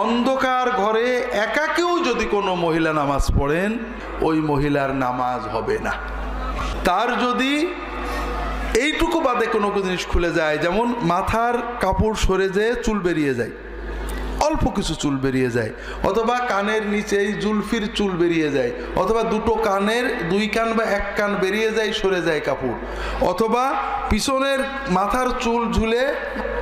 অন্ধকার ঘরে একাকেও যদি কোনো মহিলা নামাজ পড়েন, ওই মহিলার নামাজ হবে না। তার যদি এইটুকু বাদে কোনো জিনিস খুলে যায়, যেমন মাথার কাপড় সরে যেয়ে চুল বেরিয়ে যায়, অল্প কিছু চুল বেরিয়ে যায়, অথবা কানের নিচেই জুলফির চুল বেরিয়ে যায়, অথবা দুটো কানের দুই কান বা এক কান বেরিয়ে যায়, সরে যায় কাপড়, অথবা পিছনের মাথার চুল ঝুলে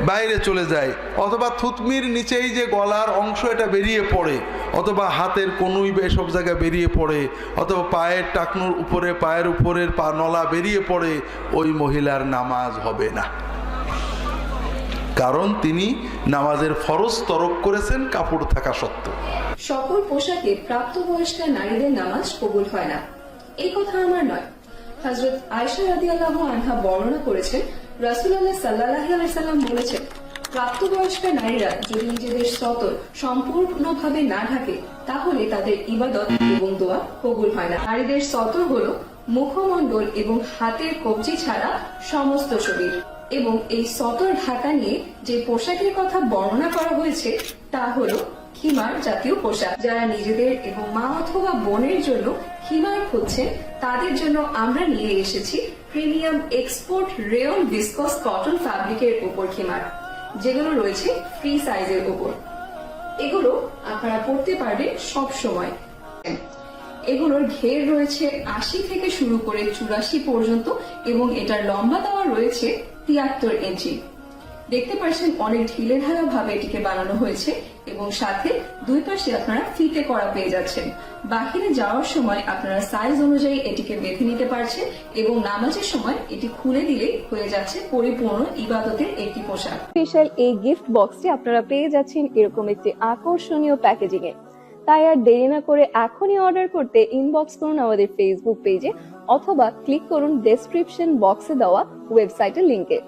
বাইরে চলে যায়, অথবা থুতমির নিচেই যে গলার অংশ এটা বেরিয়ে পড়ে, অথবা হাতের কনুই এসব জায়গায় বেরিয়ে পড়ে, অথবা পায়ের টাকনুর উপরে পায়ের উপরের পা নলা বেরিয়ে পড়ে, ওই মহিলার নামাজ হবে না। কারণ তিনি নামাজের ফরজ তরক করেছেন কাপড় থাকা সত্ত্বেও। সকল পোশাকে প্রাপ্তবয়স্ক নারীদের নামাজ কবুল হয় না, এই কথা আমার নয়। হযরত আয়েশা রাদিয়াল্লাহু আনহা বর্ণনা করেছেন, রাসূলুল্লাহ সাল্লাল্লাহু আলাইহি সাল্লাম বলেছেন, প্রাপ্তবয়স্ক নারীরা যদি নিজেদের সতর সম্পূর্ণভাবে না ঢাকে, তাহলে তাদের ইবাদত এবং দোয়া কবুল হয় না। নারীদের সতর হলো মুখমণ্ডল এবং হাতের কবজি ছাড়া সমস্ত শরীর, এবং এই সতর ঢাকা নিয়ে যে পোশাকের কথা বর্ণনা করা হয়েছে তা হলো খিমার জাতীয় পোশাক। যারা নিজেদের এবং মা অথবা বোনের জন্য খিমার খুঁজছেন, তাদের জন্য আমরা নিয়ে এসেছি premium export rayon viscose cotton ফ্যাব্রিকের উপর খিমার, যেগুলো রয়েছে ফ্রি সাইজের উপর। এগুলো আপনারা পরতে পারবেন সব সময়। এগুলোর ঘের রয়েছে 80 থেকে শুরু করে 84 পর্যন্ত, এবং এটার লম্বা দেওয়া রয়েছে 73 ইঞ্চি। দেখতে পাচ্ছেন অনেক ঢিলে ঢালা ভাবে এটিকে বানানো হয়েছে, এবং সাথে দুই পাশে আপনারা ফিতে করা পেয়ে যাচ্ছেন। বাহিরে যাওয়ার সময় আপনারা সাইজ অনুযায়ী এটিকে বেঁধে নিতে পারছেন, এবং নামাজের সময় এটি খুলে দিলেই হয়ে যাচ্ছে পরিপূর্ণ ইবাদতের একটি পোশাক। স্পেশাল এই গিফট বক্সটি আপনারা পেয়ে যাচ্ছেন এরকম একটি আকর্ষণীয় প্যাকেজিং এ। তাই আর দেরি না করে এখনই অর্ডার করতে ইনবক্স করুন আমাদের ফেসবুক পেজে, অথবা ক্লিক করুন ডেসক্রিপশন বক্সে দেওয়া ওয়েবসাইটের লিংকে।